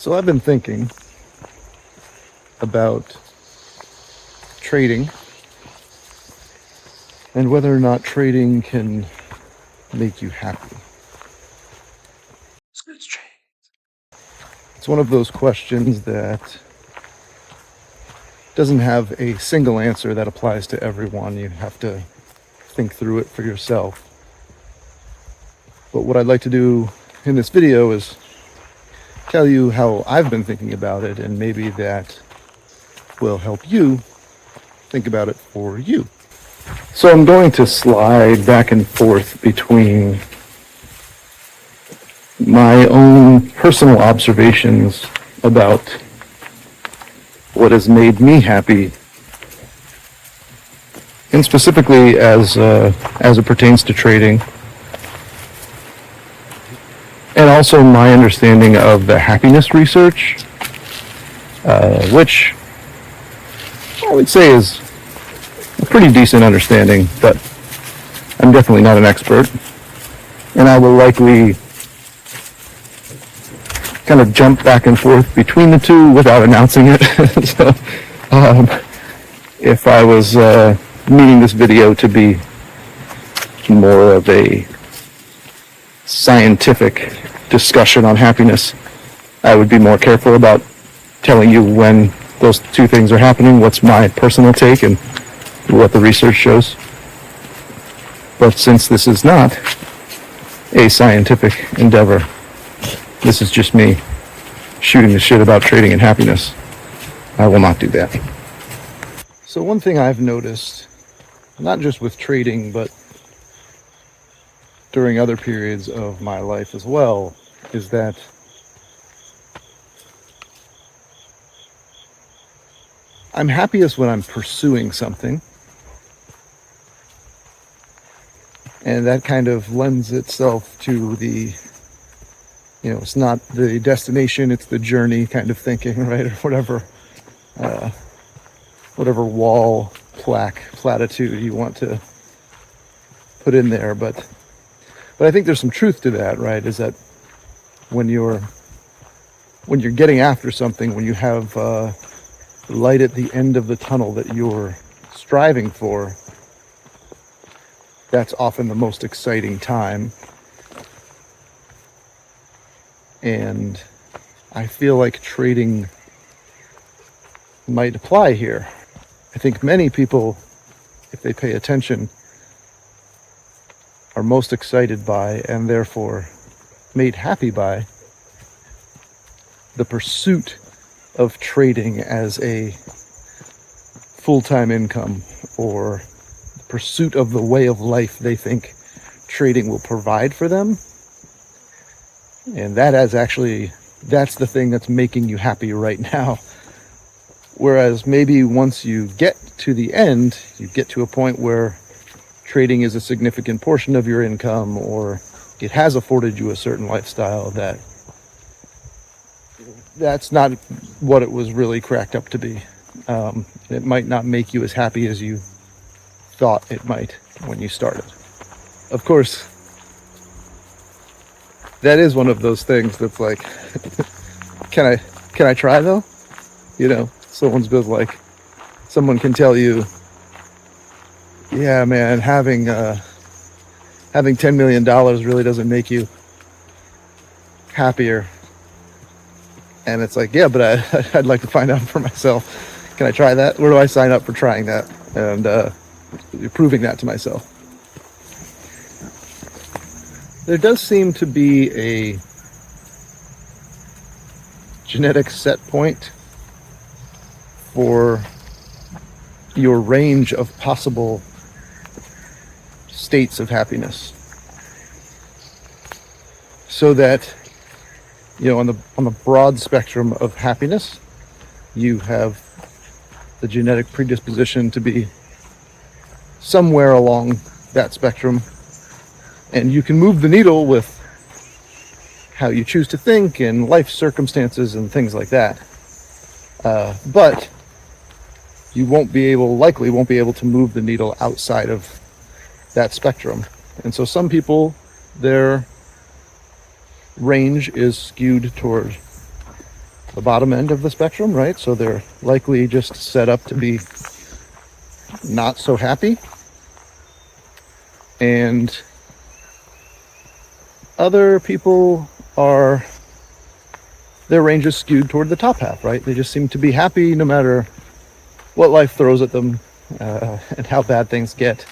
So I've been thinking about trading and whether or not trading can make you happy. It's one of those questions that doesn't have a single answer that applies to everyone. You have to think through it for yourself. But what I'd like to do in this video is tell you how I've been thinking about it, and maybe that will help you think about it for you. So I'm going to slide back and forth between my own personal observations about what has made me happy, and specifically as it pertains to trading, and also my understanding of the happiness research, which I would say is a pretty decent understanding, but I'm definitely not an expert, and I will likely kind of jump back and forth between the two without announcing it. So, if I was meaning this video to be more of a scientific discussion on happiness, I would be more careful about telling you when those two things are happening, what's my personal take and what the research shows. But since this is not a scientific endeavor, this is just me shooting the shit about trading and happiness, I will not do that. So one thing I've noticed, not just with trading, but during other periods of my life as well, is that I'm happiest when I'm pursuing something. And that kind of lends itself to the, it's not the destination, it's the journey kind of thinking, right? Or whatever wall, plaque, platitude you want to put in there. But I think there's some truth to that, right? Is that when you're getting after something, when you have light at the end of the tunnel that you're striving for, that's often the most exciting time. And I feel like trading might apply here. I think many people, if they pay attention, are most excited by, and therefore made happy by, the pursuit of trading as a full-time income, or the pursuit of the way of life they think trading will provide for them. And that's the thing that's making you happy right now. Whereas maybe once you get to the end, you get to a point where trading is a significant portion of your income, or it has afforded you a certain lifestyle, that's not what it was really cracked up to be. It might not make you as happy as you thought it might when you started. Of course, that is one of those things that's like, can I try though? Someone can tell you, yeah, man, having $10 million really doesn't make you happier. And it's like, yeah, but I'd like to find out for myself. Can I try that? Where do I sign up for trying that and proving that to myself? There does seem to be a genetic set point for your range of possible states of happiness, so that on the broad spectrum of happiness, you have the genetic predisposition to be somewhere along that spectrum, and you can move the needle with how you choose to think and life circumstances and things like that. But you likely won't be able to move the needle outside of that spectrum. And so some people, their range is skewed toward the bottom end of the spectrum, right? So they're likely just set up to be not so happy. And other people their range is skewed toward the top half, right? They just seem to be happy no matter what life throws at them and how bad things get.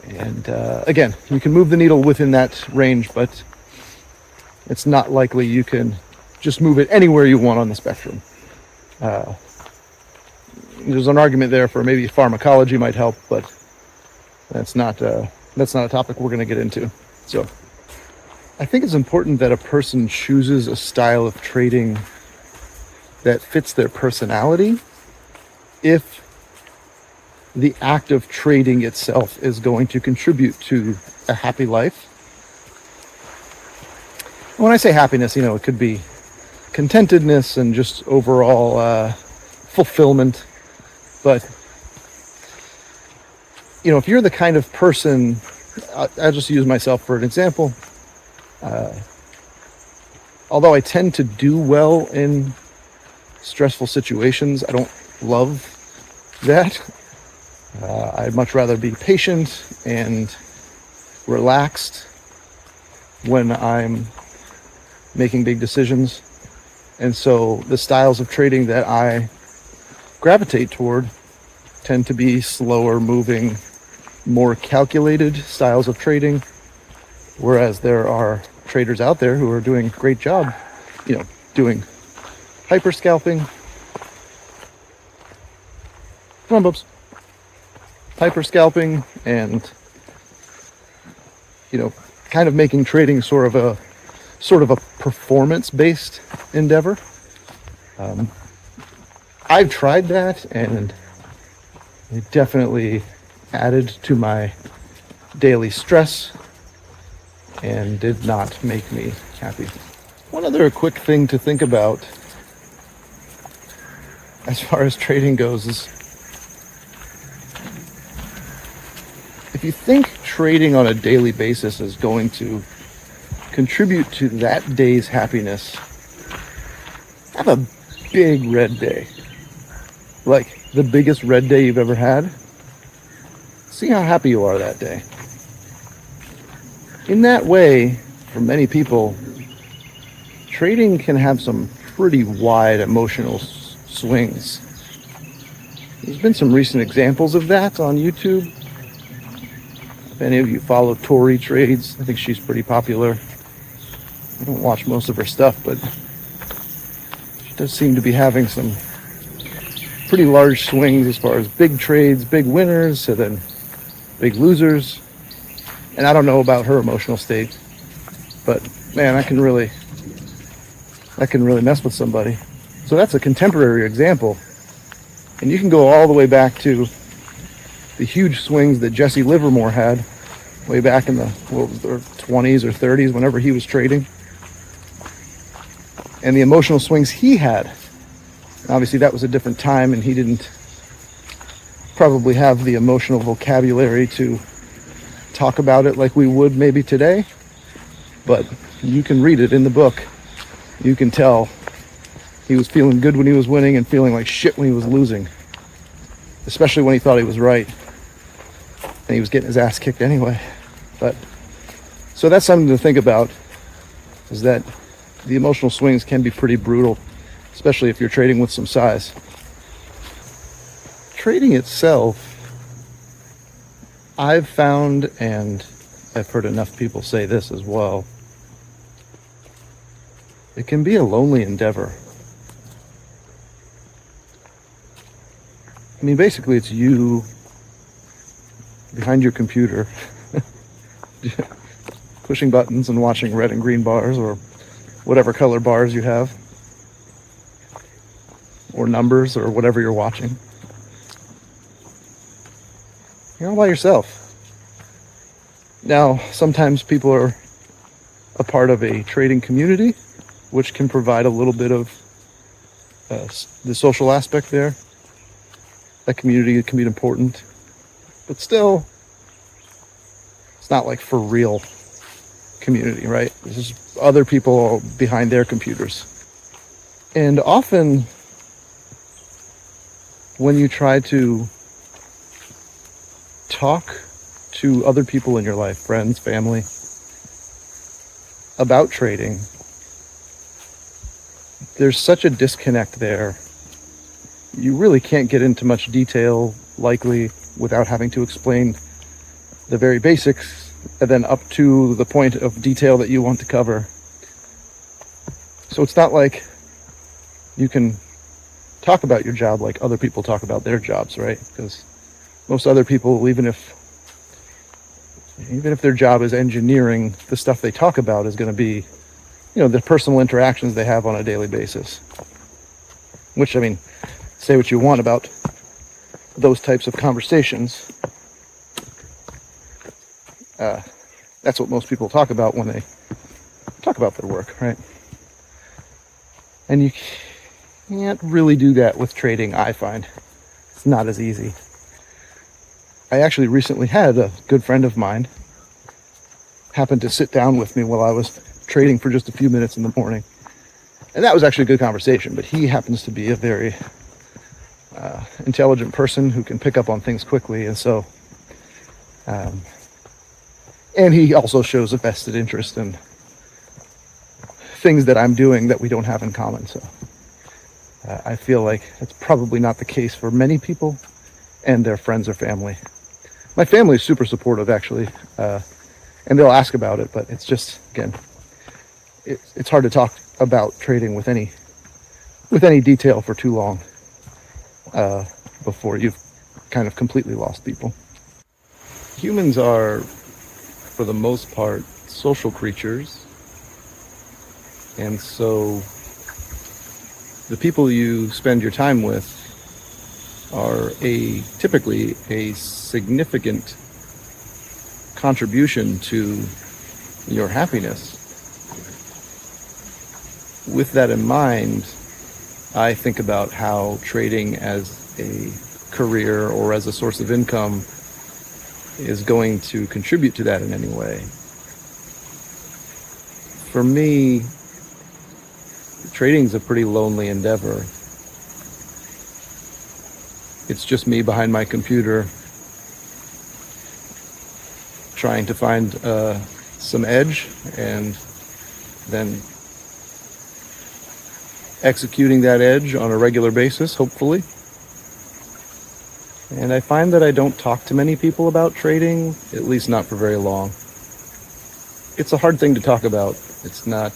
And again, you can move the needle within that range, but it's not likely you can just move it anywhere you want on the spectrum. There's an argument there for maybe pharmacology might help, but that's not a topic we're going to get into. So I think it's important that a person chooses a style of trading that fits their personality if the act of trading itself is going to contribute to a happy life. When I say happiness, it could be contentedness and just overall fulfillment. But, if you're the kind of person, I'll just use myself for an example. Although I tend to do well in stressful situations, I don't love that. I'd much rather be patient and relaxed when I'm making big decisions. And so the styles of trading that I gravitate toward tend to be slower moving, more calculated styles of trading. Whereas there are traders out there who are doing a great job, doing hyper scalping. Come on, Bubs. Hyper scalping and, kind of making trading sort of a performance-based endeavor. I've tried that, and it definitely added to my daily stress and did not make me happy. One other quick thing to think about as far as trading goes is, if you think trading on a daily basis is going to contribute to that day's happiness, have a big red day. Like the biggest red day you've ever had. See how happy you are that day. In that way, for many people, trading can have some pretty wide emotional swings. There's been some recent examples of that on YouTube. If any of you follow Tori Trades, I think she's pretty popular. I don't watch most of her stuff, but she does seem to be having some pretty large swings as far as big trades, big winners, and then big losers. And I don't know about her emotional state, but man, that can really mess with somebody. So that's a contemporary example. And you can go all the way back to the huge swings that Jesse Livermore had way back in the 20s or 30s, whenever he was trading. And the emotional swings he had. Obviously, that was a different time, and he didn't probably have the emotional vocabulary to talk about it like we would maybe today. But you can read it in the book. You can tell he was feeling good when he was winning and feeling like shit when he was losing. Especially when he thought he was right. And he was getting his ass kicked anyway. But so that's something to think about, is that the emotional swings can be pretty brutal, especially if you're trading with some size. Trading itself, I've found, and I've heard enough people say this as well, it can be a lonely endeavor. I mean, basically it's you behind your computer pushing buttons and watching red and green bars, or whatever color bars you have, or numbers, or whatever you're watching. You're all by yourself. Now, sometimes people are a part of a trading community, which can provide a little bit of the social aspect there. That community can be important, but still, it's not like for real community, right? This is other people behind their computers. And often when you try to talk to other people in your life, friends, family, about trading, there's such a disconnect there. You really can't get into much detail, likely, without having to explain the very basics, and then up to the point of detail that you want to cover. So it's not like you can talk about your job like other people talk about their jobs, right? Because most other people, even if their job is engineering, the stuff they talk about is going to be, the personal interactions they have on a daily basis. Which, I mean, say what you want about those types of conversations. That's what most people talk about when they talk about their work, right? And you can't really do that with trading, I find. It's not as easy. I actually recently had a good friend of mine happen to sit down with me while I was trading for just a few minutes in the morning. And that was actually a good conversation, but he happens to be a very intelligent person who can pick up on things quickly. And so, and he also shows a vested interest in things that I'm doing that we don't have in common. So I feel like that's probably not the case for many people and their friends or family. My family is super supportive, actually, and they'll ask about it, but it's just, again, it's hard to talk about trading with any detail for too long before you've kind of completely lost people. Humans are, for the most part, social creatures, and so the people you spend your time with are typically a significant contribution to your happiness. With that in mind, I think about how trading as a career or as a source of income is going to contribute to that in any way. For me, trading's a pretty lonely endeavor. It's just me behind my computer trying to find some edge and then executing that edge on a regular basis, hopefully. And I find that I don't talk to many people about trading, at least not for very long. It's a hard thing to talk about. It's not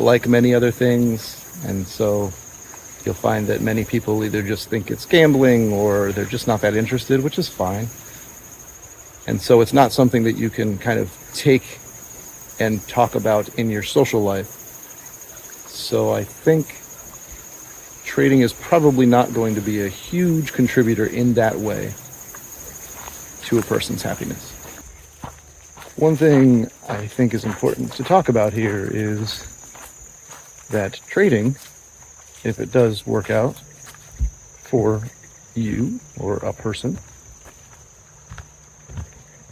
like many other things, and so you'll find that many people either just think it's gambling or they're just not that interested, which is fine. And so it's not something that you can kind of take and talk about in your social life. So I think trading is probably not going to be a huge contributor in that way to a person's happiness. One thing I think is important to talk about here is that trading, if it does work out for you or a person,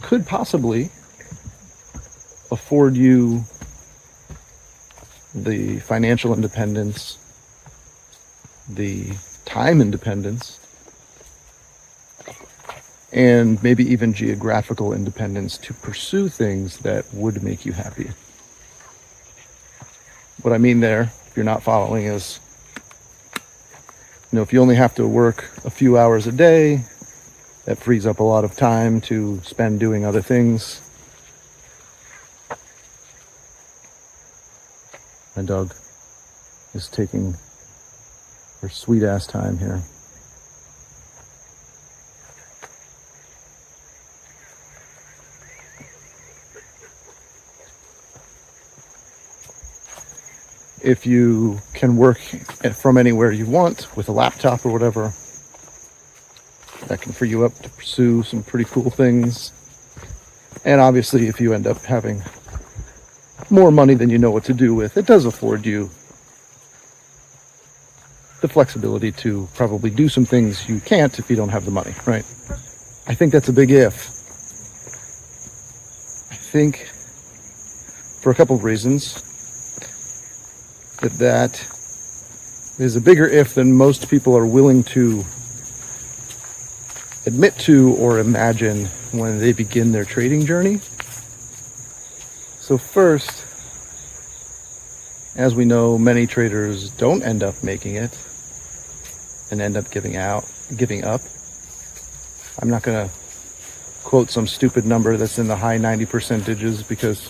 could possibly afford you the financial independence, the time independence, and maybe even geographical independence to pursue things that would make you happy. What I mean there, if you're not following, is, if you only have to work a few hours a day, that frees up a lot of time to spend doing other things. My dog is taking her sweet ass time here. If you can work from anywhere you want with a laptop or whatever, that can free you up to pursue some pretty cool things. And obviously, if you end up having more money than you know what to do with, it does afford you the flexibility to probably do some things you can't if you don't have the money, right? I think that's a big if. I think for a couple of reasons that is a bigger if than most people are willing to admit to or imagine when they begin their trading journey. So first, as we know, many traders don't end up making it and end up giving up. I'm not going to quote some stupid number that's in the high 90 percentages because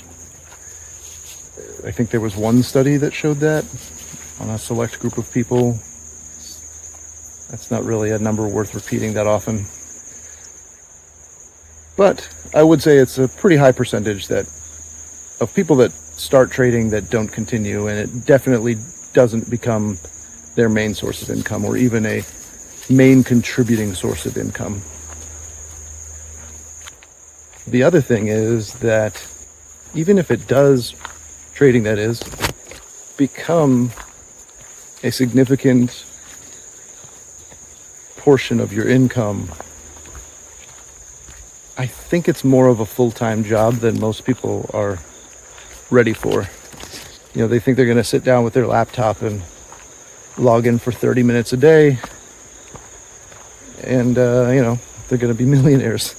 I think there was one study that showed that on a select group of people. That's not really a number worth repeating that often. But I would say it's a pretty high percentage of people that start trading that don't continue, and it definitely doesn't become their main source of income or even a main contributing source of income. The other thing is that even if it does, trading that is, become a significant portion of your income, I think it's more of a full-time job than most people are ready for. They think they're going to sit down with their laptop and log in for 30 minutes a day and, they're going to be millionaires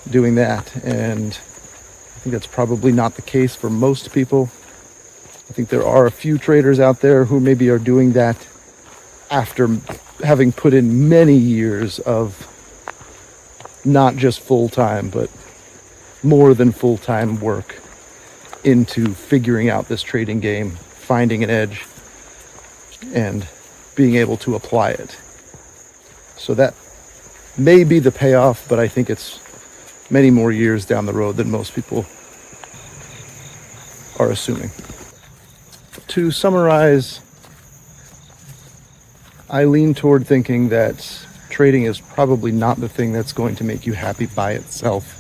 doing that. And I think that's probably not the case for most people. I think there are a few traders out there who maybe are doing that after having put in many years of not just full-time, but more than full-time work into figuring out this trading game, finding an edge, and being able to apply it. So that may be the payoff, but I think it's many more years down the road than most people are assuming. To summarize, I lean toward thinking that trading is probably not the thing that's going to make you happy by itself.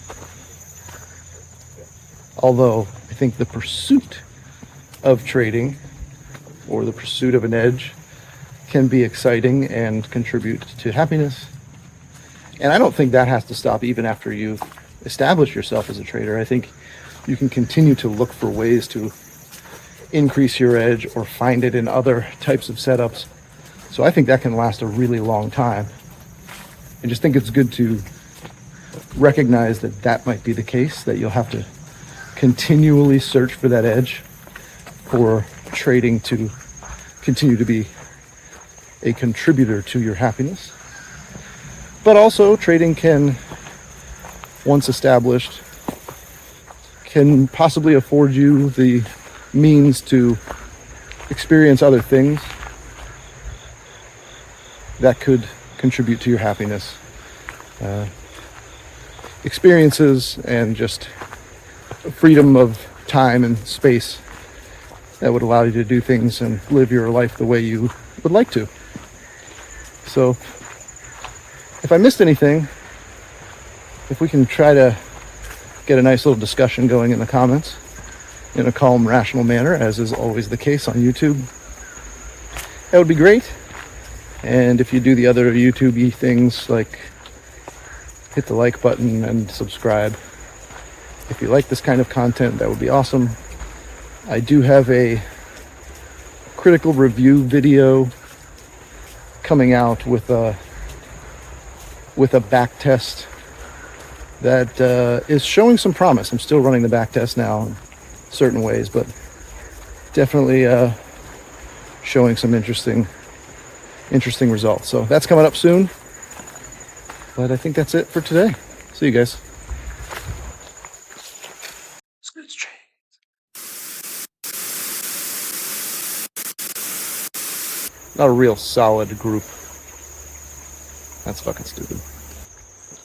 Although I think the pursuit of trading or the pursuit of an edge can be exciting and contribute to happiness. And I don't think that has to stop even after you've established yourself as a trader. I think you can continue to look for ways to increase your edge or find it in other types of setups. So I think that can last a really long time. I just think it's good to recognize that that might be the case, that you'll have to continually search for that edge for trading to continue to be a contributor to your happiness. But also, trading can, once established, can possibly afford you the means to experience other things that could contribute to your happiness. Experiences and just freedom of time and space that would allow you to do things and live your life the way you would like to. So, if I missed anything, if we can try to get a nice little discussion going in the comments in a calm, rational manner, as is always the case on YouTube, that would be great. And if you do the other YouTube-y things like hit the like button and subscribe, if you like this kind of content, that would be awesome. I do have a critical review video coming out with a back test that is showing some promise. I'm still running the back test now in certain ways, but definitely showing some interesting results. So that's coming up soon. But I think that's it for today. See you guys. Not a real solid group. That's fucking stupid.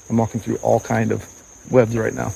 I'm walking through all kind of webs right now.